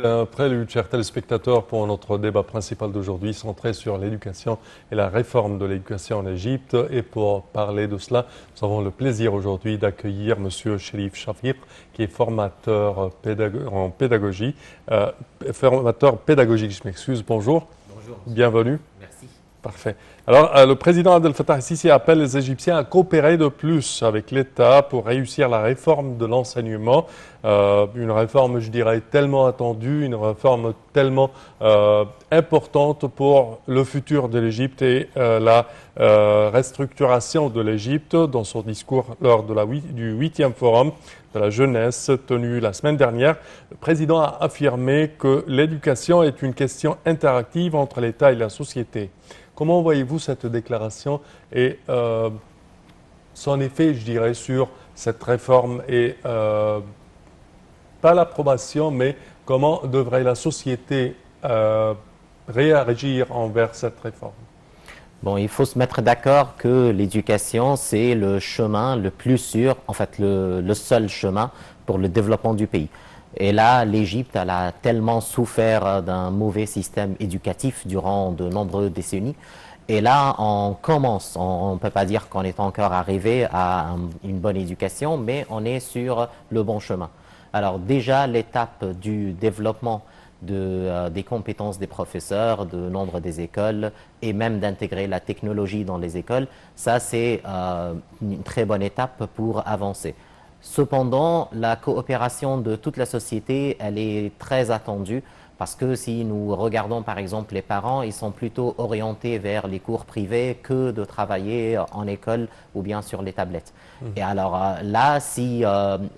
Un prélude, chers téléspectateurs, pour notre débat principal d'aujourd'hui, centré sur l'éducation et la réforme de l'éducation en Égypte. Et pour parler de cela, nous avons le plaisir aujourd'hui d'accueillir M. Cherif Shafir, qui est formateur en pédagogie, formateur pédagogique, je m'excuse. Bonjour. Bonjour, monsieur. Bienvenue. Merci. Parfait. Alors, le président Abdel Fattah el-Sisi appelle les Égyptiens à coopérer de plus avec l'État pour réussir la réforme de l'enseignement. Une réforme, je dirais, tellement attendue, une réforme tellement importante pour le futur de l'Égypte et la restructuration de l'Égypte. Dans son discours lors de du 8e forum de la jeunesse tenu la semaine dernière, le président a affirmé que l'éducation est une question interactive entre l'État et la société. Comment voyez-vous cette déclaration et son effet, je dirais, sur cette réforme et pas l'approbation, mais comment devrait la société réagir envers cette réforme? Bon, il faut se mettre d'accord que l'éducation, c'est le chemin le plus sûr, en fait, le seul chemin pour le développement du pays. Et là, l'Égypte, elle a tellement souffert d'un mauvais système éducatif durant de nombreuses décennies. Et là, on commence, on ne peut pas dire qu'on est encore arrivé à une bonne éducation, mais on est sur le bon chemin. Alors déjà, l'étape du développement des compétences des professeurs, de nombre des écoles et même d'intégrer la technologie dans les écoles, ça c'est une très bonne étape pour avancer. Cependant, la coopération de toute la société, elle est très attendue parce que si nous regardons par exemple les parents, ils sont plutôt orientés vers les cours privés que de travailler en école ou bien sur les tablettes. Et alors là, si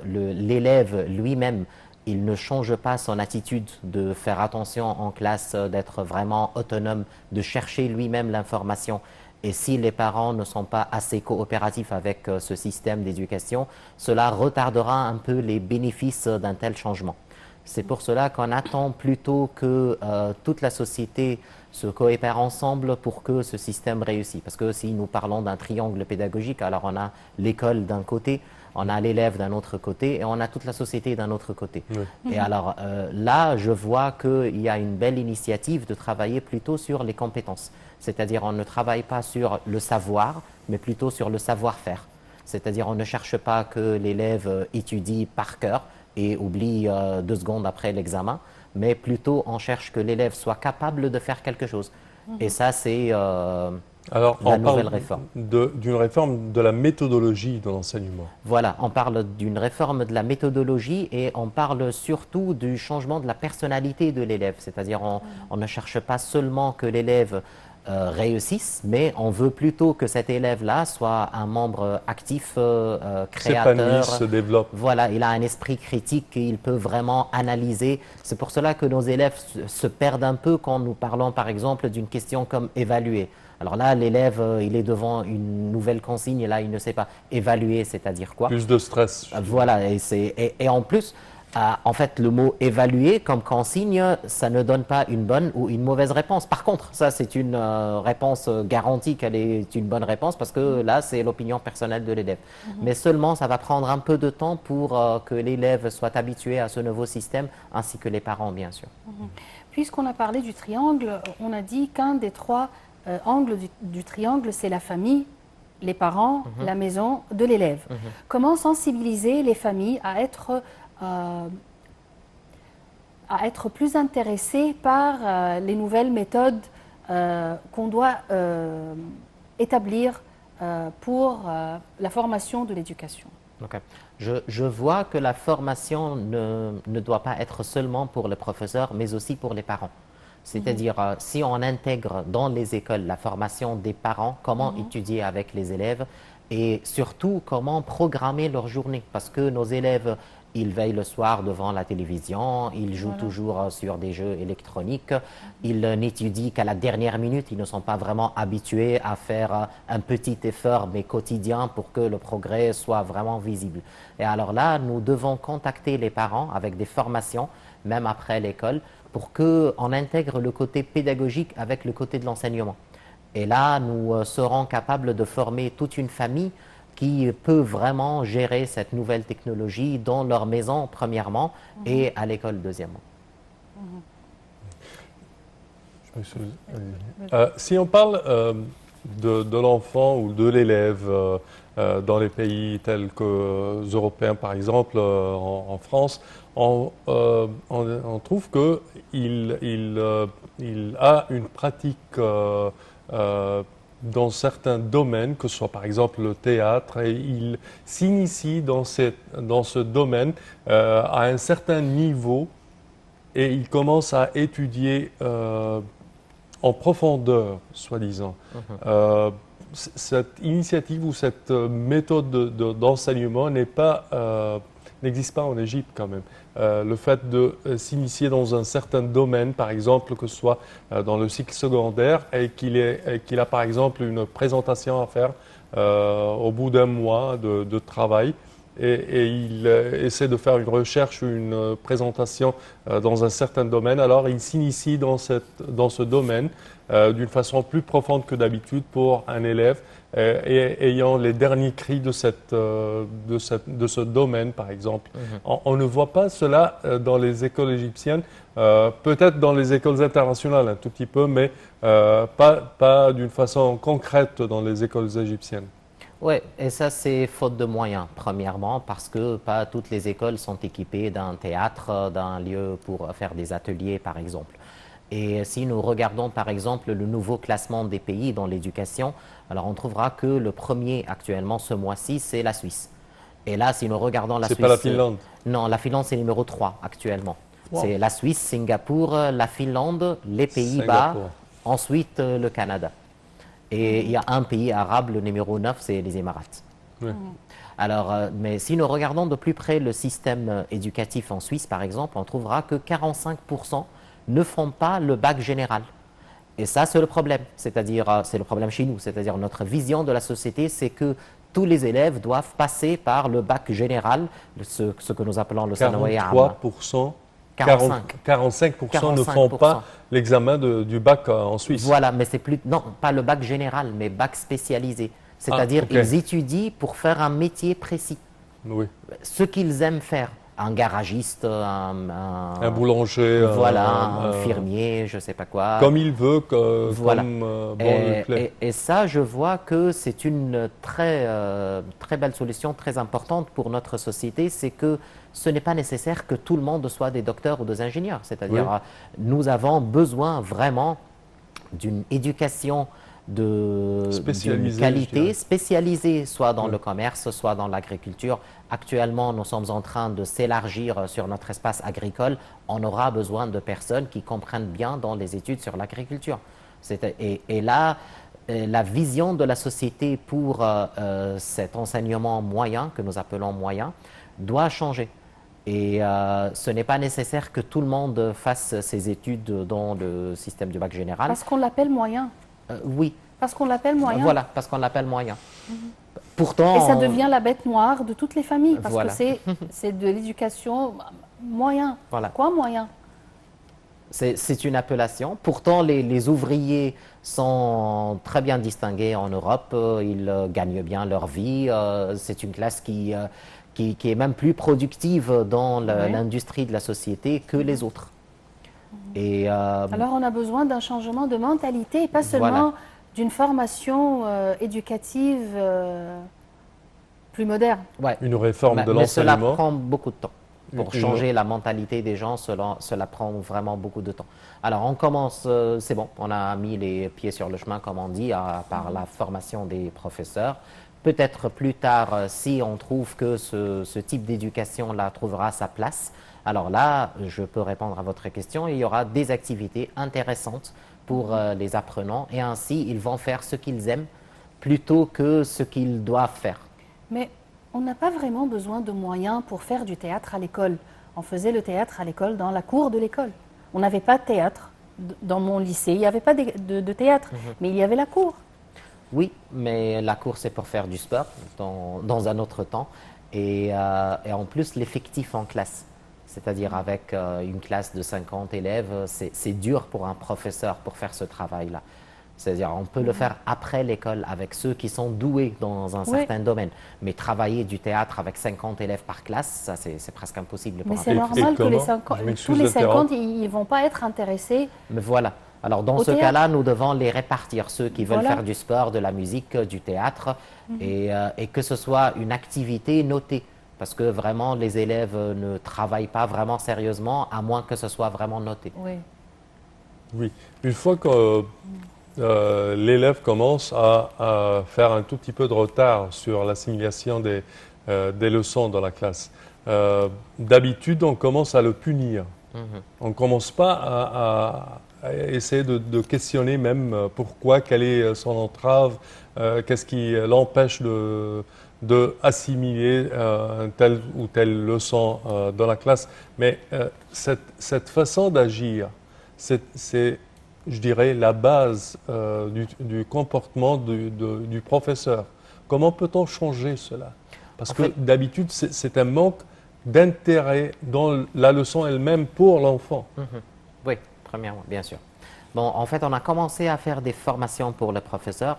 l'élève lui-même, il ne change pas son attitude de faire attention en classe, d'être vraiment autonome, de chercher lui-même l'information. Et si les parents ne sont pas assez coopératifs avec ce système d'éducation, cela retardera un peu les bénéfices d'un tel changement. C'est pour cela qu'on attend plutôt que toute la société se coopère ensemble pour que ce système réussisse. Parce que si nous parlons d'un triangle pédagogique, alors on a l'école d'un côté, on a l'élève d'un autre côté et on a toute la société d'un autre côté. Oui. Et alors là, je vois qu'il y a une belle initiative de travailler plutôt sur les compétences. C'est-à-dire on ne travaille pas sur le savoir, mais plutôt sur le savoir-faire. C'est-à-dire on ne cherche pas que l'élève étudie par cœur et oublie 2 secondes après l'examen, mais plutôt on cherche que l'élève soit capable de faire quelque chose. Et ça, c'est la nouvelle réforme. D'une réforme de la méthodologie de l'enseignement. Voilà, on parle d'une réforme de la méthodologie et on parle surtout du changement de la personnalité de l'élève. C'est-à-dire on ne cherche pas seulement que l'élève réussisse, mais on veut plutôt que cet élève-là soit un membre actif, créateur. Se développe. Voilà, il a un esprit critique et il peut vraiment analyser. C'est pour cela que nos élèves se perdent un peu quand nous parlons par exemple d'une question comme évaluer. Alors là, l'élève, il est devant une nouvelle consigne et là, il ne sait pas évaluer, c'est-à-dire quoi. Plus de stress. Voilà, et en plus, en fait, le mot évaluer comme consigne, ça ne donne pas une bonne ou une mauvaise réponse. Par contre, ça, c'est une réponse garantie qu'elle est une bonne réponse parce que là, c'est l'opinion personnelle de l'élève. Mais seulement, ça va prendre un peu de temps pour que l'élève soit habitué à ce nouveau système, ainsi que les parents, bien sûr. Puisqu'on a parlé du triangle, on a dit qu'un des 3 angles du triangle, c'est la famille, les parents, la maison de l'élève. Comment sensibiliser les familles à être plus intéressées par les nouvelles méthodes qu'on doit établir pour la formation de l'éducation? Okay. Je vois que la formation ne doit pas être seulement pour le professeur, mais aussi pour les parents. C'est-à-dire, si on intègre dans les écoles la formation des parents, comment étudier avec les élèves et surtout comment programmer leur journée. Parce que nos élèves, ils veillent le soir devant la télévision, ils jouent toujours sur des jeux électroniques, ils n'étudient qu'à la dernière minute, ils ne sont pas vraiment habitués à faire un petit effort mais quotidien pour que le progrès soit vraiment visible. Et alors là, nous devons contacter les parents avec des formations, même après l'école, pour qu'on intègre le côté pédagogique avec le côté de l'enseignement. Et là, nous serons capables de former toute une famille qui peut vraiment gérer cette nouvelle technologie dans leur maison, premièrement, et à l'école, deuxièmement. Je m'excuse. Si on parle de l'enfant ou de l'élève dans les pays tels que européens, par exemple en France, on trouve qu'il a une pratique dans certains domaines, que ce soit par exemple le théâtre, et il s'initie dans ce domaine à un certain niveau et il commence à étudier en profondeur, soi-disant. Cette initiative ou cette méthode d'enseignement n'existe pas en Égypte quand même. Le fait de s'initier dans un certain domaine, par exemple, que ce soit dans le cycle secondaire, et qu'il a par exemple une présentation à faire au bout d'un mois de travail, et il essaie de faire une recherche ou une présentation dans un certain domaine, alors il s'initie dans ce domaine d'une façon plus profonde que d'habitude pour un élève ayant les derniers cris de ce domaine, par exemple. On ne voit pas cela dans les écoles égyptiennes, peut-être dans les écoles internationales un tout petit peu, mais pas d'une façon concrète dans les écoles égyptiennes. Oui, et ça c'est faute de moyens, premièrement, parce que pas toutes les écoles sont équipées d'un théâtre, d'un lieu pour faire des ateliers, par exemple. Et si nous regardons, par exemple, le nouveau classement des pays dans l'éducation, alors on trouvera que le premier actuellement ce mois-ci, c'est la Suisse. Et là, si nous regardons la Suisse... C'est pas la Finlande? Non, la Finlande, c'est numéro 3 actuellement. Wow. C'est la Suisse, Singapour, la Finlande, les Pays-Bas, ensuite le Canada. Et il y a un pays arabe, le numéro 9, c'est les Émirats. Oui. Alors, mais si nous regardons de plus près le système éducatif en Suisse, par exemple, on trouvera que 45% ne font pas le bac général. Et ça, c'est le problème. C'est-à-dire, c'est le problème chez nous. C'est-à-dire, notre vision de la société, c'est que tous les élèves doivent passer par le bac général, ce que nous appelons le Sanawiya Amma. 43%. 45. 45% ne font pas l'examen du bac en Suisse. Voilà, mais c'est plus... Non, pas le bac général, mais bac spécialisé. C'est-à-dire qu'ils étudient pour faire un métier précis. Oui. Ce qu'ils aiment faire. Un garagiste, un boulanger, voilà, un infirmier, je ne sais pas quoi. Comme il veut, voilà. Comme bon lui plaît. Et ça, je vois que c'est une très belle solution, très importante pour notre société, c'est que ce n'est pas nécessaire que tout le monde soit des docteurs ou des ingénieurs. C'est-à-dire, nous avons besoin vraiment d'une éducation d'une qualité spécialisée, soit dans le commerce, soit dans l'agriculture. Actuellement, nous sommes en train de s'élargir sur notre espace agricole. On aura besoin de personnes qui comprennent bien dans les études sur l'agriculture. Et là, la vision de la société pour cet enseignement moyen, que nous appelons moyen, doit changer. Et ce n'est pas nécessaire que tout le monde fasse ses études dans le système du bac général. Parce qu'on l'appelle moyen. Oui. Parce qu'on l'appelle moyen. Voilà, parce qu'on l'appelle moyen. Pourtant, et ça devient la bête noire de toutes les familles, parce voilà. que c'est de l'éducation moyen. Voilà. Quoi moyen? C'est une appellation. Pourtant, les ouvriers sont très bien distingués en Europe. Ils gagnent bien leur vie. C'est une classe qui est même plus productive dans l'industrie de la société que les autres. Et, alors, on a besoin d'un changement de mentalité, et pas seulement d'une formation éducative plus moderne. Ouais. Une réforme de l'enseignement. Mais cela prend beaucoup de temps. Pour changer la mentalité des gens, cela prend vraiment beaucoup de temps. Alors, on commence, c'est bon, on a mis les pieds sur le chemin, comme on dit, par la formation des professeurs. Peut-être plus tard, si on trouve que ce type d'éducation-là trouvera sa place, alors là, je peux répondre à votre question. Il y aura des activités intéressantes pour les apprenants et ainsi, ils vont faire ce qu'ils aiment plutôt que ce qu'ils doivent faire. Mais on n'a pas vraiment besoin de moyens pour faire du théâtre à l'école. On faisait le théâtre à l'école dans la cour de l'école. On n'avait pas de théâtre dans mon lycée. Il n'y avait pas de théâtre, mais il y avait la cour. Oui, mais la cour, c'est pour faire du sport dans un autre temps. Et en plus, l'effectif en classe. C'est-à-dire avec une classe de 50 élèves, c'est dur pour un professeur pour faire ce travail-là. C'est-à-dire, on peut le faire après l'école avec ceux qui sont doués dans un Oui. certain domaine. Mais travailler du théâtre avec 50 élèves par classe, ça, c'est presque impossible pour Mais un c'est professeur. normal que les comment? 50, Je tous m'excuse les d'interrompre. 50, ils ne vont pas être intéressés. Mais voilà. Alors, dans Au ce théâtre. cas-là, nous devons les répartir, ceux qui veulent Voilà. faire du sport, de la musique, du théâtre, et que ce soit une activité notée. Parce que vraiment, les élèves ne travaillent pas vraiment sérieusement, à moins que ce soit vraiment noté. Oui. Oui, une fois que l'élève commence à faire un tout petit peu de retard sur l'assimilation des leçons dans la classe, d'habitude, on commence à le punir. On ne commence pas à essayer de questionner même pourquoi, quelle est son entrave, qu'est-ce qui l'empêche de assimiler telle ou telle leçon dans la classe. Mais cette façon d'agir, c'est, je dirais, la base du comportement du professeur. Comment peut-on changer cela? Parce En que fait- d'habitude, c'est un manque d'intérêt dans la leçon elle-même pour l'enfant. Oui, premièrement, bien sûr. Bon, en fait, on a commencé à faire des formations pour les professeurs.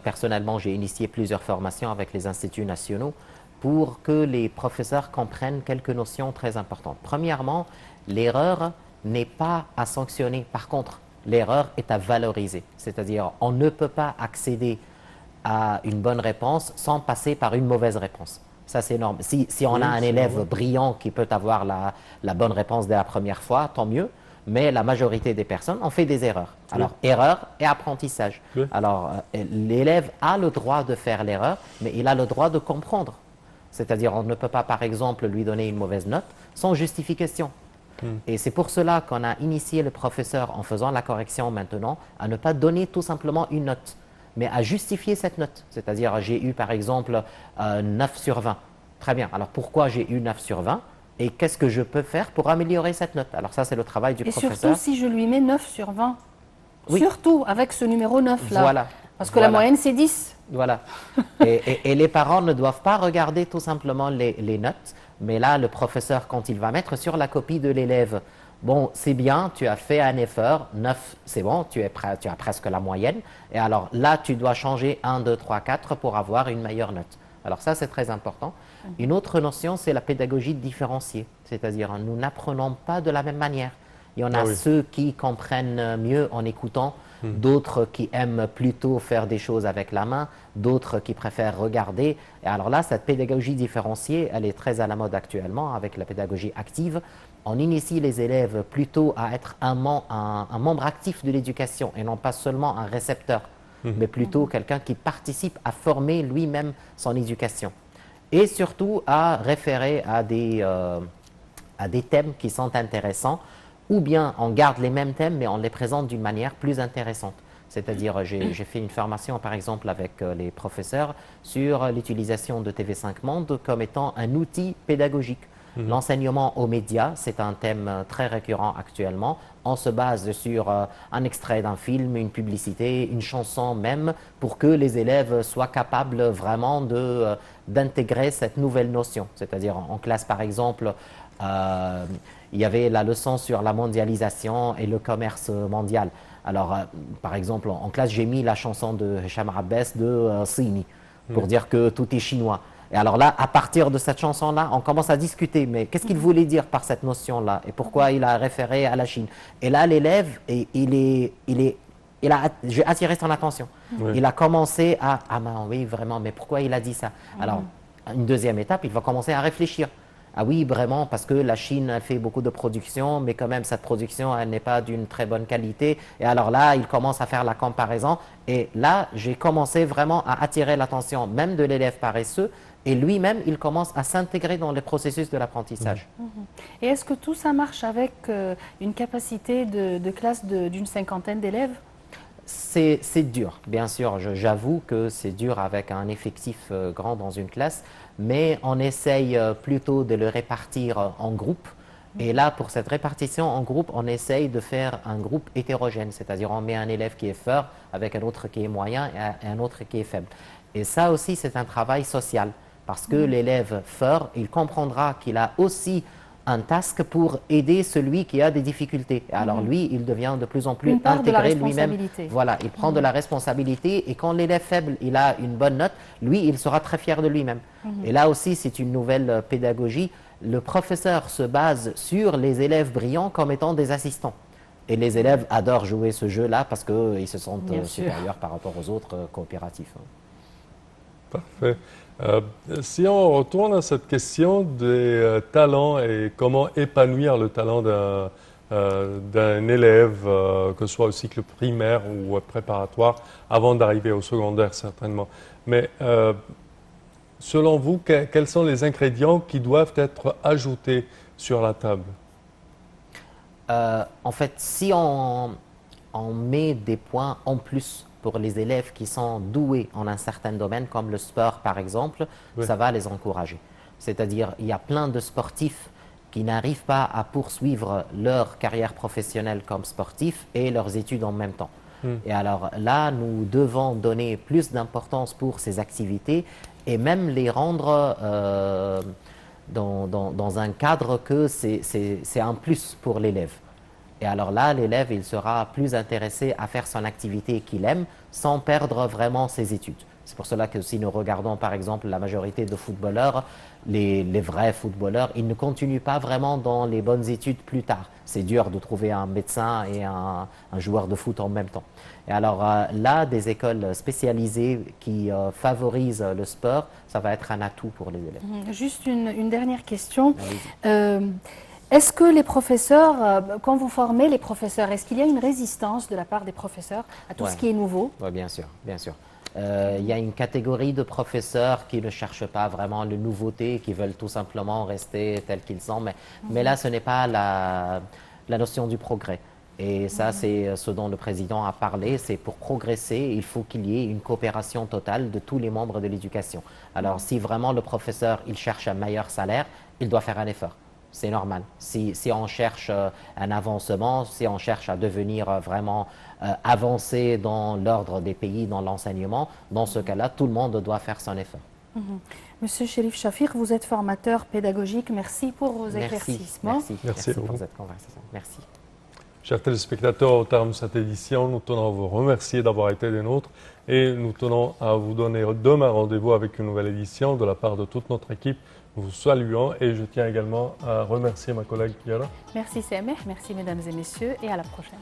Personnellement, j'ai initié plusieurs formations avec les instituts nationaux pour que les professeurs comprennent quelques notions très importantes. Premièrement, l'erreur n'est pas à sanctionner. Par contre, l'erreur est à valoriser. C'est-à-dire, on ne peut pas accéder à une bonne réponse sans passer par une mauvaise réponse. Ça, c'est énorme. Si on Oui, a un c'est élève normal. brillant qui peut avoir la bonne réponse dès la première fois, tant mieux. Mais la majorité des personnes ont fait des erreurs. Alors, erreur et apprentissage. Oui. Alors, l'élève a le droit de faire l'erreur, mais il a le droit de comprendre. C'est-à-dire, on ne peut pas, par exemple, lui donner une mauvaise note sans justification. Et c'est pour cela qu'on a initié le professeur, en faisant la correction maintenant, à ne pas donner tout simplement une note, mais à justifier cette note. C'est-à-dire, j'ai eu par exemple 9 sur 20. Très bien. Alors, pourquoi j'ai eu 9 sur 20 et qu'est-ce que je peux faire pour améliorer cette note? Alors, ça, c'est le travail du Et professeur. surtout, si je lui mets 9 sur 20, Oui. surtout avec ce numéro 9 là. Voilà. Parce que la Voilà. moyenne, c'est 10. Voilà. Et les parents ne doivent pas regarder tout simplement les notes, mais là, le professeur, quand il va mettre sur la copie de l'élève, bon, c'est bien, tu as fait un effort, 9, c'est bon, tu as presque la moyenne, et alors là, tu dois changer 1, 2, 3, 4 pour avoir une meilleure note. Alors ça, c'est très important. Une autre notion, c'est la pédagogie différenciée, c'est-à-dire nous n'apprenons pas de la même manière. Il y en a Ah oui. ceux qui comprennent mieux en écoutant, d'autres qui aiment plutôt faire des choses avec la main, d'autres qui préfèrent regarder. Et alors là, cette pédagogie différenciée, elle est très à la mode actuellement avec la pédagogie active. On initie les élèves plutôt à être un membre actif de l'éducation et non pas seulement un récepteur, mais plutôt quelqu'un qui participe à former lui-même son éducation. Et surtout à référer à des thèmes qui sont intéressants, ou bien on garde les mêmes thèmes, mais on les présente d'une manière plus intéressante. C'est-à-dire, j'ai fait une formation, par exemple, avec les professeurs sur l'utilisation de TV5 Monde comme étant un outil pédagogique. L'enseignement aux médias, c'est un thème très récurrent actuellement. On se base sur un extrait d'un film, une publicité, une chanson même, pour que les élèves soient capables vraiment d'intégrer cette nouvelle notion. C'est-à-dire, en classe, par exemple, il y avait la leçon sur la mondialisation et le commerce mondial. Alors, par exemple, en classe, j'ai mis la chanson de Hicham Abbas de Sini pour dire que tout est chinois. Et alors là, à partir de cette chanson-là, on commence à discuter. Mais qu'est-ce qu'il voulait dire par cette notion-là? Et pourquoi il a référé à la Chine? Et là, l'élève, j'ai attiré son attention. Oui. Il a commencé à, ah ben oui, vraiment, mais pourquoi il a dit ça? Alors, une deuxième étape, il va commencer à réfléchir. Ah oui, vraiment, parce que la Chine elle fait beaucoup de production, mais quand même, cette production, elle n'est pas d'une très bonne qualité. Et alors là, il commence à faire la comparaison. Et là, j'ai commencé vraiment à attirer l'attention même de l'élève paresseux. Et lui-même, il commence à s'intégrer dans le processus de l'apprentissage. Et est-ce que tout ça marche avec une capacité de classe d'une cinquantaine d'élèves? C'est dur, bien sûr. J'avoue que c'est dur avec un effectif grand dans une classe, mais on essaye plutôt de le répartir en groupes. Et là, pour cette répartition en groupe, on essaye de faire un groupe hétérogène, c'est-à-dire on met un élève qui est fort avec un autre qui est moyen et un autre qui est faible. Et ça aussi, c'est un travail social, parce que l'élève fort, il comprendra qu'il a aussi un task pour aider celui qui a des difficultés. Alors lui, il devient de plus en plus Une part de la intégré lui-même. responsabilité. Voilà, il prend de la responsabilité et quand l'élève faible, il a une bonne note, lui, il sera très fier de lui-même. Et là aussi, c'est une nouvelle pédagogie. Le professeur se base sur les élèves brillants comme étant des assistants. Et les élèves adorent jouer ce jeu-là parce qu'ils se sentent Bien sûr. supérieurs par rapport aux autres coopératifs. Parfait. Si on retourne à cette question des talents et comment épanouir le talent d'un élève, que ce soit au cycle primaire ou préparatoire, avant d'arriver au secondaire certainement. Mais selon vous, quels sont les ingrédients qui doivent être ajoutés sur la table? En fait, si on met des points en plus pour les élèves qui sont doués en un certain domaine, comme le sport par exemple, Oui. ça va les encourager. C'est-à-dire, il y a plein de sportifs qui n'arrivent pas à poursuivre leur carrière professionnelle comme sportifs et leurs études en même temps. Et alors là, nous devons donner plus d'importance pour ces activités et même les rendre dans un cadre que c'est un plus pour l'élève. Et alors là, l'élève, il sera plus intéressé à faire son activité qu'il aime sans perdre vraiment ses études. C'est pour cela que si nous regardons par exemple la majorité de footballeurs, les vrais footballeurs, ils ne continuent pas vraiment dans les bonnes études plus tard. C'est dur de trouver un médecin et un joueur de foot en même temps. Et alors là, des écoles spécialisées qui favorisent le sport, ça va être un atout pour les élèves. Juste une dernière question. Allez-y. Est-ce que les professeurs, quand vous formez les professeurs, est-ce qu'il y a une résistance de la part des professeurs à tout ce qui est nouveau? Oui, bien sûr, bien sûr. Il y a une catégorie de professeurs qui ne cherchent pas vraiment la nouveauté, qui veulent tout simplement rester tels qu'ils sont. Mais là, ce n'est pas la notion du progrès. Et ça, c'est ce dont le président a parlé. C'est pour progresser, il faut qu'il y ait une coopération totale de tous les membres de l'éducation. Alors, si vraiment le professeur, il cherche un meilleur salaire, il doit faire un effort. C'est normal. Si on cherche un avancement, si on cherche à devenir vraiment avancé dans l'ordre des pays, dans l'enseignement, dans ce cas-là, tout le monde doit faire son effort. Monsieur Cherif Chafir, vous êtes formateur pédagogique. Merci pour vos éclaircissements. Merci à vous. pour cette conversation. Merci. Chers téléspectateurs, au terme de cette édition, nous tenons à vous remercier d'avoir été des nôtres et nous tenons à vous donner demain rendez-vous avec une nouvelle édition de la part de toute notre équipe. Nous vous saluons et je tiens également à remercier ma collègue Kiara. Merci Semeh, merci mesdames et messieurs et à la prochaine.